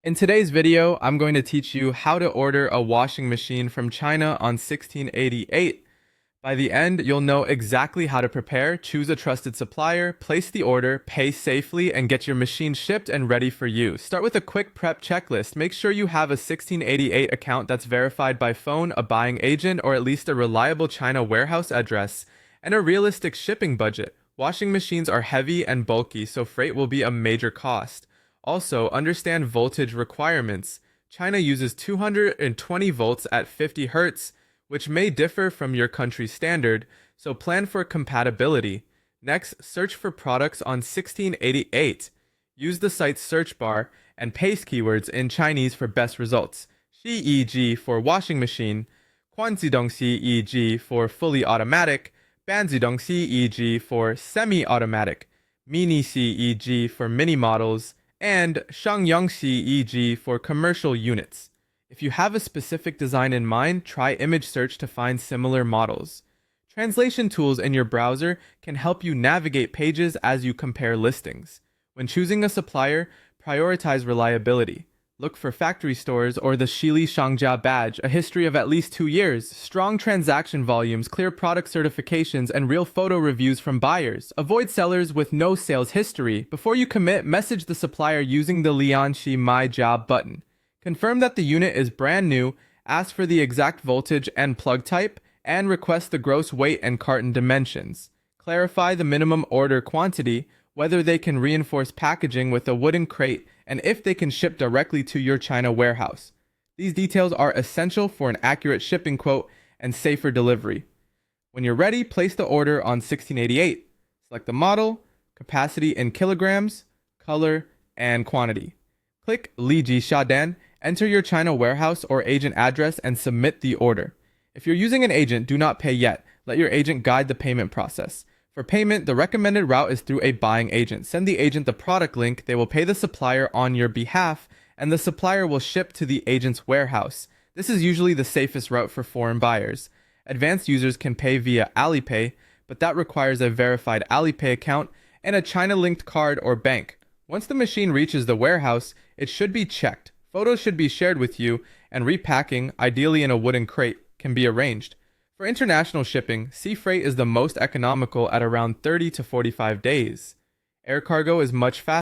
In today's video, I'm going to teach you how to order a washing machine from China on 1688. By the end, you'll know exactly how to prepare, choose a trusted supplier, place the order, pay safely, and get your machine shipped and ready for you. Start with a quick prep checklist. Make sure you have a 1688 account that's verified by phone, a buying agent, or at least a reliable China warehouse address, and a realistic shipping budget. Washing machines are heavy and bulky, so freight will be a major cost. Also, understand voltage requirements. China uses 220 volts at 50 Hz, which may differ from your country's standard, so plan for compatibility. Next, search for products on 1688. Use the site's search bar and paste keywords in Chinese for best results. Xi for washing machine, Quanzidong Xi for fully automatic, Banzidong Xi for semi-automatic, Mini Xi for mini models, and Shangyangxi EG for commercial units. If you have a specific design in mind, try image search to find similar models. Translation tools in your browser can help you navigate pages as you compare listings. When choosing a supplier, prioritize reliability. Look for factory stores or the Shili Shangjia badge, a history of at least 2 years, strong transaction volumes, clear product certifications, and real photo reviews from buyers. Avoid sellers with no sales history. Before you commit, message the supplier using the Lianxi My Job button. Confirm that the unit is brand new, ask for the exact voltage and plug type, and request the gross weight and carton dimensions. Clarify the minimum order quantity, whether they can reinforce packaging with a wooden crate, and if they can ship directly to your China warehouse. These details are essential for an accurate shipping quote and safer delivery. When you're ready, place the order on 1688. Select the model, capacity in kilograms, color, and quantity. Click Liji Shadan, enter your China warehouse or agent address, and submit the order. If you're using an agent, do not pay yet. Let your agent guide the payment process. For payment, the recommended route is through a buying agent. Send the agent the product link, they will pay the supplier on your behalf, and the supplier will ship to the agent's warehouse. This is usually the safest route for foreign buyers. Advanced users can pay via Alipay, but that requires a verified Alipay account and a China-linked card or bank. Once the machine reaches the warehouse, it should be checked. Photos should be shared with you, and repacking, ideally in a wooden crate, can be arranged. For international shipping, sea freight is the most economical at around 30 to 45 days. Air cargo is much faster.